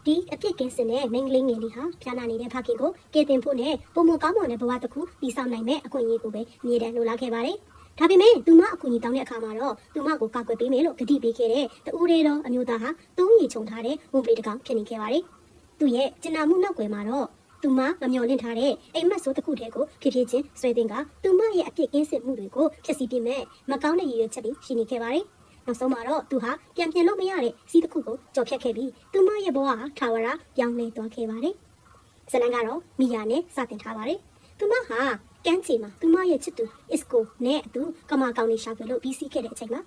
ဒီအပြစ်ကင်းစင်တဲ့မိန်းကလေးငယ်လေးဟာဖျားနာနေတဲ့ဖခင်ကိုကယ်တင်ဖို့နဲ့ပုံမကောင်းမွန်တဲ့ဘဝတစ်ခုတည်ဆောက်နိုင်မဲ့အခွင့်အရေးကိုပဲမြေတမ်းလိုလားခဲ့ပါတယ်။ဒါပေမဲ့သူမအကူအညီတောင်းတဲ့အခါမှာတော့သူမကိုကောက်ကွယ်ပေးမယ်လို့ကတိပေးခဲ့တဲ့တူရဲတော်အမျိုးသားဟာသုံးရီခြုံထားတဲ့ဝန်ပရိတကောင်ဖြစ်နေခဲ့ပါတယ်။သူရဲ့ကျင်နာမှုနောက်ွယ်မှာတော့သူမမမျှော်လင့်ထားတဲ့အိမ်မက်ဆိုးတစ်ခုတည်းကိုဖြစ်ဖြစ်ချင်းဆွဲတင်ကသူမရဲ့အပြစ်ကင်းစင်မှုတွေကိုဖျက်ဆီးပြမဲ့မကောင်းတဲ့ရည်ရွယ်ချက်တွေရှိနေခဲ့ပါတယ်။နောက်ဆုံးမှာတော့သူဟာပြန်လို့မရတဲ့စီးတစ်ခုကိုကြော်ဖြတ်ခဲ့ပြီးသူမရဲ့ဘဝဟာထာဝရပြောင်းလဲသွားခဲ့ပါတယ်။ဇလန်ကတော့မီယာနဲ့စတင်ထားပါတယ်။သူမဟာကန်းချီမှာသူမရဲ့ချစ်သူအစ်ကိုနဲ့အတူကမာကောင်လေးရှာဖွေလို့ပြီးစီးခဲ့တဲ့အချိန်မှာ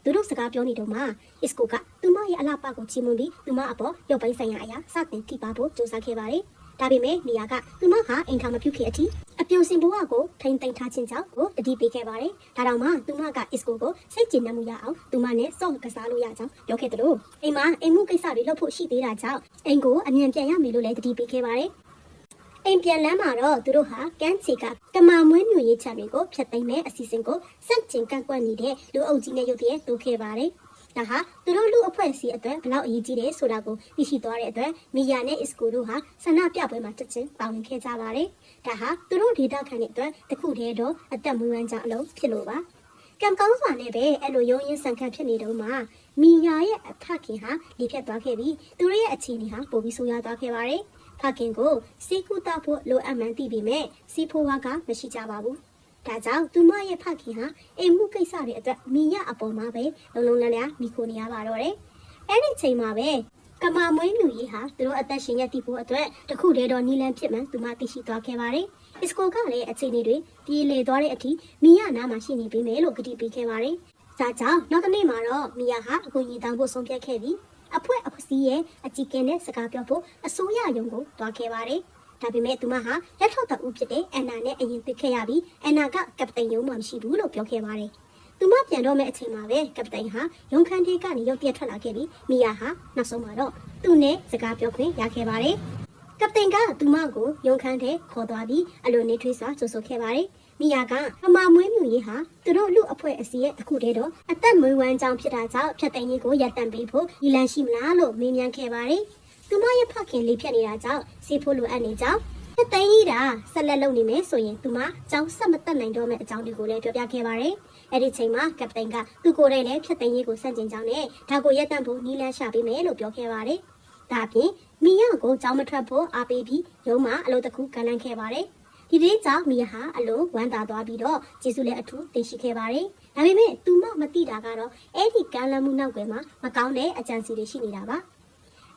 သူတို့စကားပြောနေတော့မှအစ်ကိုကသူမရဲ့အလားပါကိုချီးမွမ်းပြီးသူမအပေါ်ရုပ်ပိုင်းဆိုင်ရာအရာစတင်ထိပါဖို့ကြိုးစားခဲ့ပါတယ်။ဒါပေမဲ့မီယာကသူမဟာအိမ်ထောင်မပြုတ်ခင်အထိအပြိုစင်ဘဝကိုထိမ့်သိမ်းထားခြင်းကြောင့်ကိုတတိပေးခဲ့ပါတယ်။ဒါတောင်မှသူမကအစ်ကိုကိုစိတ်ကျဉ်နှံ့မှုရအောင်သူမနဲ့စော့ကစားလို့ရကြောင်းပြောခဲ့တယ်လို့အိမ်မှာအိမ်မှုကိစ္စတွေလုပ်ဖို့ရှိသေးတာကြောင့်အိမ်ကိုအမြန်ပြန်ရမယ်လို့လည်းတတိပေးခဲ့ပါတယ်။အိမ်ပြန်လမ်းမှာတော့သူတို့ဟာကန်းချီကကမာမွေးမြူရေးချတွေကိုဖျက်သိမ်းမဲ့အစီအစဉ်ကိုစန့်ကျင်ကန့်ကွက်နေတဲ့လူအုပ်ကြီးနဲ့ရုပ်တရက်တိုးခဲ့ပါတယ်။ဒါဟာသူတို့လူအဖွဲ့အစည်းအတွက်ဘလောက်အရေးကြီးတယ်ဆိုတာကိုသိရှိသွားတဲ့အတွက်မီယာနဲ့အစ်ကိုတို့ဟာဆန္ဒပြပွဲမှာတက်ချင်းပါဝင်ခဲ့ကြပါတယ်။ဒါဟာသူတို့ဒေတာခံတဲ့အတွက်တခုတည်းတော့အသက်မွေးဝမ်းကြောင်းအလုံးဖြစ်လို့ပါ။ကံကောင်းစွာနဲ့ပဲအဲ့လိုရုံးရင်းဆန်ခတ်ဖြစ်နေတော့မှမီယာရဲ့အဖခင်ဟာလေဖြတ်သွားခဲ့ပြီးသူတို့ရဲ့အခြေအနေဟာပိုပြီးဆိုးရွားသွားခဲ့ပါတယ်။ဖခင်ကိုစီကူတာဖို့လိုအပ်မှန်းသိပေမဲ့စီဖိုဝါကမရှိကြပါဘူး။ဒါကြောင့်သူမရဲ့ဖခင်ဟာအိမ်မှုကိစ္စတွေအတွက်မီယာအပေါ်မှာပဲလုံလုံလည်လည်မိခိုနေရပါတော့တယ်။အဲ့ဒီချိန်မှာပဲကမာမွေးမြူရေးဟာသူတို့အသက်ရှင်ရတည်ဖို့အတွက်တခုတည်းတော့နီလန်ဖြစ်မှန်သူမသိရှိသွားခဲ့ပါတယ်။အစ်ကိုကလည်းအခြေအနေတွေပြေလည်သွားတဲ့အထိမီယာနားမှာရှိနေပြီမယ်လို့ကတိပေးခဲ့ပါတယ်။ဒါကြောင့်နောက်တစ်နေ့မှာတော့မီယာဟာအကူအညီတောင်းဖို့ဆုံးဖြတ်ခဲ့ပြီးအဖွဲ့အစည်းရဲ့အကြီးကဲနဲ့စကားပြောဖို့အစိုးရရုံးကိုတွားခဲ့ပါတယ်။ဒါပေမဲ့သူမဟာလက်ထောက်တပ်ဦးဖြစ်တဲ့အန်နာနဲ့အရင်တွေ့ခဲ့ရပြီးအန်နာကကပတိန်ရုံးမှမရှိဘူးလို့ပြောခဲ့ပါတယ်။သူမပြန်တော့မဲ့အချိန်မှာပဲကပတိန်ဟာရုံးခန်းထဲကနေရုတ်တရက်ထွက်လာခဲ့ပြီးမီယာဟာနောက်ဆုံးမှာတော့သူနဲ့စကားပြောခွင့်ရခဲ့ပါတယ်။ကပတိန်ကသူမကိုရုံးခန်းထဲခေါ်သွားပြီးအလိုနေထွေးစွာကြိုဆိုခဲ့ပါတယ်။မီယာကအမမွေးမြူရေးဟာသူတို့လူအဖွဲ့အစည်းရဲ့တစ်ခုတည်းတော့အသက်မွေးဝမ်းကြောင်းဖြစ်တာကြောင့်ဖြတ်သိမ်းရေးကိုရပ်တန့်ပေးဖို့ရည်လမ်းရှိမလားလို့မေးမြန်းခဲ့ပါတယ်။သူမရဲ့ဖခင်လေးဖြတ်နေတာကြောင့်စီဖို့လိုအပ်နေကြောင်းဖြတ်သိမ်းရေးတာဆက်လက်လုပ်နေမယ်ဆိုရင်သူမကြောင်းဆက်မတက်နိုင်တော့မယ့်အကြောင်းတွေကိုလည်းပြောပြခဲ့ပါတယ်။အဲ့ဒီချိန်မှာကပတိန်ကသူကိုယ်တိုင်လည်းဖြတ်သိမ်းရေးကိုစန့်ကျင်ကြောင်းနဲ့ဒါကိုရပ်တန့်ဖို့နည်းလမ်းရှာပေးမယ်လို့ပြောခဲ့ပါတယ်။ဒါအပြင်မီယာကိုကြောင်းမထွက်ဖို့အားပေးပြီးရုံးမှာအလုပ်တစ်ခုကမ်းလှမ်းခဲ့ပါတယ်။ဒီနေ့ကြောင့်မီယာဟာအလုံးဝမ်းသာသွားပြီးတော့ကျေးဇူးလည်းအထူးတင်ရှိခဲ့ပါတယ်။ဒါပေမဲ့သူမမသိတာကတော့အဲ့ဒီကမ်းလှမ်းမှုနောက်ွယ်မှာမကောင်းတဲ့အကြံစီတွေရှိနေတာပါ။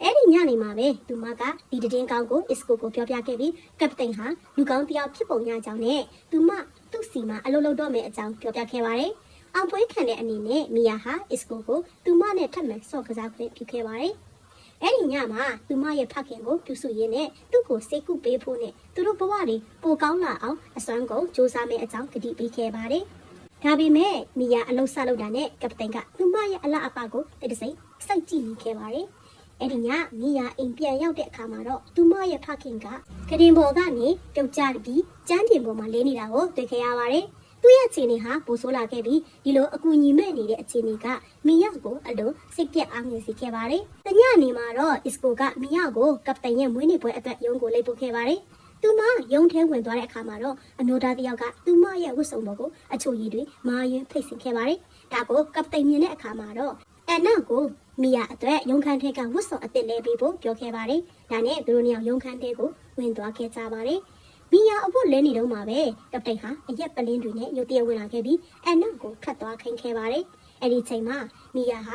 အဲ့ဒီညနေမှာပဲသူမကဒီတင်းကောင်းကိုအစ်ကိုကိုပြောပြခဲ့ပြီးကပတိန်ဟာလူကောင်းတစ်ယောက်ဖြစ်ပုံရကြောင်းနဲ့သူမသူ့စီမှာအလုပ်လုပ်တော့မယ့်အကြောင်းပြောပြခဲ့ပါတယ်။အောင်ပွဲခံတဲ့အနေနဲ့မီယာဟာအစ်ကိုကိုသူမနဲ့ထပ်မံဆော့ကစားခွင့်ပြုခဲ့ပါတယ်။အဲ့ဒီညမှာသူမရဲ့ဖခင်ကိုပြုစုရင်းနဲ့သူ့ကိုစိတ်ကူးပေးဖို့နဲ့သူတို့ဘဝတွေပိုကောင်းလာအောင်အစွမ်းကုန်စူးစမ်းမယ့်အကြောင်းကတိပေးခဲ့ပါတယ်။ဒါပေမဲ့မီယာအလုပ်ဆလုပ်တာနဲ့ကပတိန်ကသူမရဲ့အလားအပကိုတိတ်ဆိတ်စိုက်ကြည့်နေခဲ့ပါတယ်။အဲ့ဒီညမီယာအိမ်ပြန်ရောက်တဲ့အခါမှာတော့သူမရဲ့ဖခင်ကကရင်ပေါ်ကနေပြုတ်ကျပြီးကျန်းတင်ပေါ်မှာလဲနေတာကိုတွေ့ခဲ့ရပါတယ်။သူ့ရဲ့အခြေအနေဟာပိုဆိုးလာခဲ့ပြီးဒီလိုအကူအညီမဲ့နေတဲ့အခြေအနေကမီယာကိုအလုံးစိတ်ပြတ်အားငယ်စေခဲ့ပါတယ်။တညနေမှာတော့အစ်ကိုကမီယာကိုကပတိန်ရဲ့မွေးနေ့ပွဲအတွက်ရုံးကိုလိုက်ပို့ခဲ့ပါတယ်။သူမရုံးထဲဝင်သွားတဲ့အခါမှာတော့အနိုဒါတယောက်ကသူမရဲ့ဝတ်စုံပေါ်ကိုအချိုရည်တွေမာရင်ဖိတ်ဆင်ခဲ့ပါတယ်။ဒါကိုကပတိန်မြင်တဲ့အခါမှာတော့အန်နာကိုမီယာအတွက်ရုံးခန်းထဲကဝတ်စုံအသစ်လဲပေးဖို့ပြောခဲ့ပါတယ်။ဒါနဲ့သူတို့နှစ်ယောက်ရုံးခန်းထဲကိုဝင်သွားခဲ့ကြပါတယ်။မီယာအဖို့လဲနေတော့မှာပဲကပတိန်ဟာအရက်ပလင်းတွေနဲ့ရုတ်တရက်ဝင်လာခဲ့ပြီးအန်နာကိုခတ်သွားခိုင်းခဲ့ပါတယ်။အဲ့ဒီချိန်မှာမီယာဟ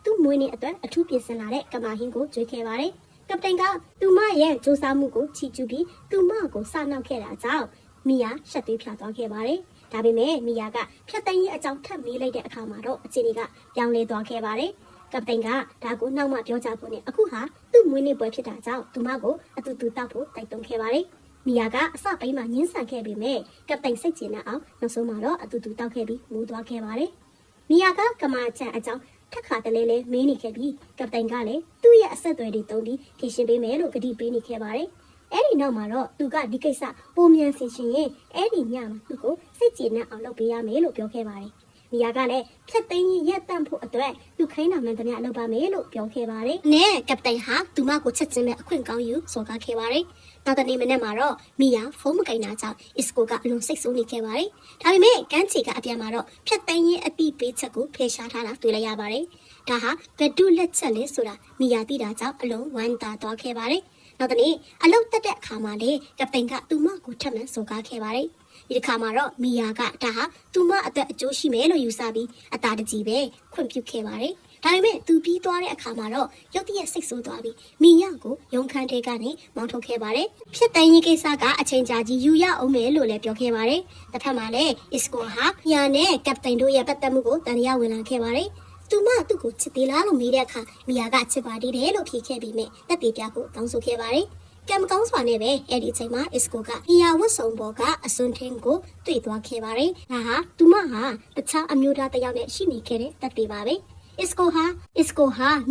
ာသူ့မွေးနေ့အတွက်အထူးပြင်ဆင်လာတဲ့ကမာဟင်းကိုကျွေးခဲ့ပါတယ်။ကပတိန်ကသူမရဲ့စူးစမ်းမှုကိုချီးကျူးပြီးသူမကိုစနှောက်ခဲ့တာကြောင့်မီယာရှက်သွေးဖြာသွားခဲ့ပါတယ်။ဒါပေမဲ့မီယာကဖြတ်သိမ်းရေးအကြောင်းထပ်မေးလိုက်တဲ့အခါမှာတော့အခြေအနေကပြောင်းလဲသွားခဲ့ပါတယ်။ကပတိန်ကဒါကိုနောက်မှပြောကြဖို့နဲ့အခုဟာသူ့မွေးနေ့ပွဲဖြစ်တာကြောင့်သူမကိုအတူတူတောက်ဖို့တိုက်တွန်းခဲ့ပါတယ်။မီယာကအစပိုင်းမှာညှင်းဆန်ခဲ့ပေမဲ့ကပတိန်စိတ်ကျဉ်တဲ့အောင်နောက်ဆုံးမှာတော့အတူတူတောက်ခဲ့ပြီးမူးသွားခဲ့ပါတယ်။မီယာကကမာချန်အကြောင်းထက်ခါတလဲလဲမင်းနေခဲ့ပြီးကပတိန်ကလည်းသူ့ရဲ့အဆက်အသွယ်တွေတုံးပြီးဖြေရှင်းပေးမယ်လို့ကတိပေးနေခဲ့ပါတယ်။အဲ့ဒီနောက်မှာတော့သူကဒီကိစ္စပုံမြန်ဆင်ရှင်ရင်အဲ့ဒီညမှာသူ့ကိုစိတ်ကြည်နှံ့အောင်လုပ်ပေးရမယ်လို့ပြောခဲ့ပါတယ်။ မိယာကလည်းဖြတ်သိမ်းရင်ရက်တန့်ဖို့အတွက်သူခိုင်းတာမှန်သမျှလုပ်ပါမယ်လို့ပြောခဲ့ပါတယ်။နဲ့ကပတိန်ဟာသူမကိုချက်ချင်းပဲအခွင့်ကောင်းယူစော်ကားခဲ့ပါတယ်။နောက်တနေ့မနေ့မှာတော့မိယာဖုန်းမကင်တာကြောင့်အစ်ကိုကအလွန်စိတ်ဆိုးနေခဲ့ပါတယ်။ဒါပေမဲ့ကန်းချီကအပြန်မှာတော့ဖြတ်သိမ်းရင်အတိပေးချက်ကိုဖယ်ရှားထားတာတွေ့လိုက်ရပါတယ်။ဒါဟာဘဒုလက်ချက်လဲဆိုတာမိယာသိတာကြောင့်အလွန်ဝမ်းသာသွားခဲ့ပါတယ်။နောက်တနေ့အလုတ်တက်တဲ့အခါမှာလေကပတိန်ကသူမကိုထပ်မံစော်ကားခဲ့ပါတယ်။ဒီတစ်ခါမှာတော့မီယာကဒါဟာသူမအတွက်အကျိုးရှိမယ်လို့ယူဆပြီးအတားတကြီးပဲခွင့်ပြုခဲ့ပါတယ်။ဒါပေမဲ့သူပြီးသွားတဲ့အခါမှာတော့ရုတ်တရက်စိတ်ဆိုးသွားပြီးမီယာကိုရုံခန်းထဲကနေမောင်းထုတ်ခဲ့ပါတယ်။ဖြစ်တိုင်းရေးကိစ္စကအချိန်ကြာကြီးယူရအောင်မယ်လို့လည်းပြောခဲ့ပါတယ်။တစ်ဖက်မှာလည်းအစ်ကိုဟာမီယာနဲ့ကပတိန်တို့ရဲ့ပတ်သက်မှုကိုတန်တရားဝင်လာခဲ့ပါတယ်။သူမသူ့ကိုချစ်သေးလားလို့မေးတဲ့အခါမီယာကချစ်ပါသေးတယ်လို့ဖြေခဲ့ပြီးမြဲတက်တေပြဖို့တောင်းဆိုခဲ့ပါတယ်။ကံမကောင်းစွာနဲ့ပဲအဲ့ဒီအချိန်မှာအစ်ကိုကအီယာဝတ်စုံပေါ်ကအစွန်းထင်းကိုတွေ့သွားခဲ့ပါတယ်။ဒါဟာသူမဟာတခြားအမျိုးသားတစ်ယောက်နဲ့ရှိနေခဲ့တဲ့တက်တေပါပဲ။အစ်ကိုဟာ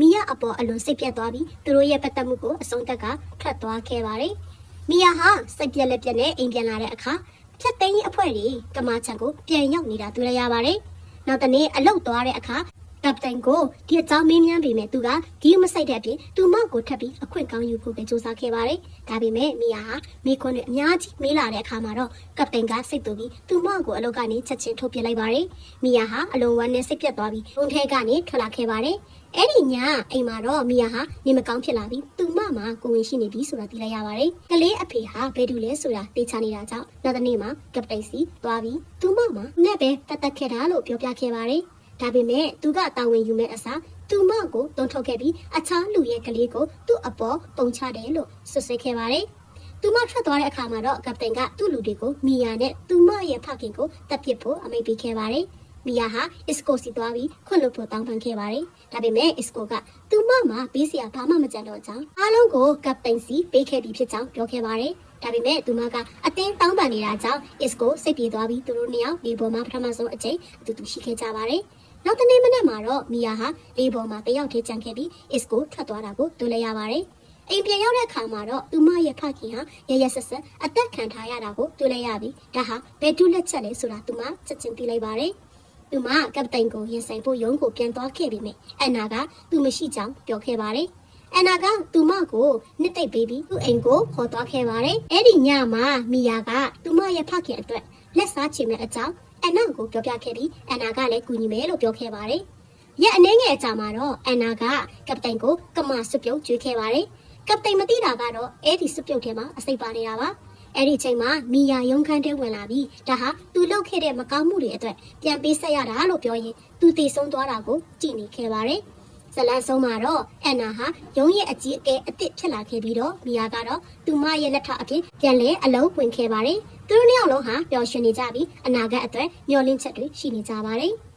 မီယာအပေါ်အလွန်စိတ်ပြတ်သွားပြီးသူတို့ရဲ့ပတ်သက်မှုကိုအဆုံးသက်ကထွက်သွားခဲ့ပါတယ်။မီယာဟာစိတ်ပြက်လက်ပြက်နဲ့အိမ်ပြန်လာတဲ့အခါဖြတ်သိမ်းရေးအဖွဲ့တွေကမာချန်ကိုပြန်ရောက်နေတာတွေ့ရပါတယ်။နောက်တနေ့အလုတ်သွားတဲ့အခါကပတိန်ကိုဒီအကြောင်းမင်းမြန်းပေမဲ့သူကဂီးမဆိုင်တဲ့အပြင်သူမကိုထပ်ပြီးအခွင့်ကောင်းယူဖို့ပဲစူးစမ်းခဲ့ပါတယ်။ဒါပေမဲ့မီယာဟာမိခွန်းနဲ့အများကြီးမေးလာတဲ့အခါမှာတော့ကပတိန်ကစိတ်တူပြီးသူမကိုအလုပ်ကနေချက်ချင်းထုတ်ပြလိုက်ပါတယ်။မီယာဟာအလွန်ဝမ်းနဲ့စိတ်ပြတ်သွားပြီးဘုံထဲကနေထွက်လာခဲ့ပါတယ်။အဲ့ဒီညအိမ်မှာတော့မီယာဟာနေမကောင်းဖြစ်လာပြီးသူမမှာကိုဝင်ရှိနေပြီဆိုတာသိလိုက်ရပါတယ်။ကလေးအဖေဟာဘယ်သူလဲဆိုတာသိချနေတာကြောင့်နောက်တစ်နေ့မှာကပတိန်စီသွားပြီးသူမမှာနဲ့ပဲပတ်သက်ခဲ့တာလို့ပြောပြခဲ့ပါတယ်။ဒါပေမဲ့သူကတာဝန်ယူမဲ့အစားသူမကိုတုံးထုတ်ခဲ့ပြီးအခြားလူရဲ့ကလေးကိုသူ့အပေါ်ပုံချတယ်လို့ဆွဆွဲခဲ့ပါတယ်။သူမထွက်သွားတဲ့အခါမှာတော့ကပတိန်ကသူ့လူတွေကိုမီယာနဲ့သူမရဲ့ဖခင်ကိုတပ်ပစ်ဖို့အမိန့်ပေးခဲ့ပါတယ်။မီယာဟာအစ်ကိုစီသွားပြီးခွင့်လွှတ်ဖို့တောင်းပန်ခဲ့ပါတယ်။ဒါပေမဲ့အစ်ကိုကသူမမှာပေးစရာဘာမှမကြံတော့ကြောင်းအားလုံးကိုကပတိန်စီပေးခဲ့ပြီးဖြစ်ကြောင်းပြောခဲ့ပါတယ်။ဒါပေမဲ့သူမကအတင်းတောင်းပန်နေတာကြောင့်အစ်ကိုစိတ်ပြေသွားပြီးသူတို့နှစ်ယောက်ဒီပေါ်မှာပထမဆုံးအကြိမ်အတူတူရှိခဲ့ကြပါတယ်။နောက်တနေ့မနေ့မှာတော့မီယာဟာလေးပေါ်မှာတယောက်တည်းကြံခဲ့ပြီးအစ်ကိုထွက်သွားတာကိုတွေ့လိုက်ရပါတယ်။အိမ်ပြန်ရောက်တဲ့အခါမှာတော့သူမရဲ့ဖခင်ဟာရရဆက်ဆက်အသက်ခံထားရတာကိုတွေ့လိုက်ရပြီးဒါဟာဘယ်တူလက်ချက်လဲဆိုတာသူမချက်ချင်းသိလိုက်ပါတယ်။သူမကပတိန်ကိုရင်ဆိုင်ဖို့ရုံးကိုပြန်သွားခဲ့ပြီးမြဲအန်နာကသူမရှိကြောင်းပြောခဲ့ပါတယ်။အန်နာကသူမကိုနှစ်သိပ်ပေးပြီးသူ့အိမ်ကိုခေါ်သွားခဲ့ပါတယ်။အဲ့ဒီညမှာမီယာကသူမရဲ့ဖခင်အတွက်လက်စားချေမဲ့အကြောင်းအန်နာကိုပြောပြခဲ့ပြီးအန်နာကလည်းကူညီမယ်လို့ပြောခဲ့ပါတယ်။ရက်အနည်းငယ်အကြာမှာတော့အန်နာကကပတိန်ကိုကမဆွပြုတ်ကျွေးခဲ့ပါတယ်။ကပတိန်မသိတာကတော့အဲ့ဒီဆွပြုတ်ထဲမှာအစိပ်ပါနေတာပါ။အဲ့ဒီချိန်မှာမီယာရုံခန်းထဲဝင်လာပြီးဒါဟာသူလုပ်ခဲ့တဲ့မကောင်းမှုတွေအတွက်ပြန်ပေးဆက်ရတာလို့ပြောရင်သူတည်ဆုံးသွားတာကိုကြည့်နေခဲ့ပါတယ်။ဇလန်ဆုံးမှာတော့အန်နာဟာရုံးရဲ့အကြီးအကဲအစ်စ်ဖြစ်လာခဲ့ပြီးတော့မီယာကတော့သူမရဲ့လက်ထပ်အဖြစ်ပြန်လဲအလုံးဝင်ခဲ့ပါတယ်။သူတို့နှစ်ယောက်လုံးဟာပျော်ရွှင်နေကြပြီးအနာဂတ်အတွက်မျှော်လင့်ချက်တွေရှိနေကြပါတယ်။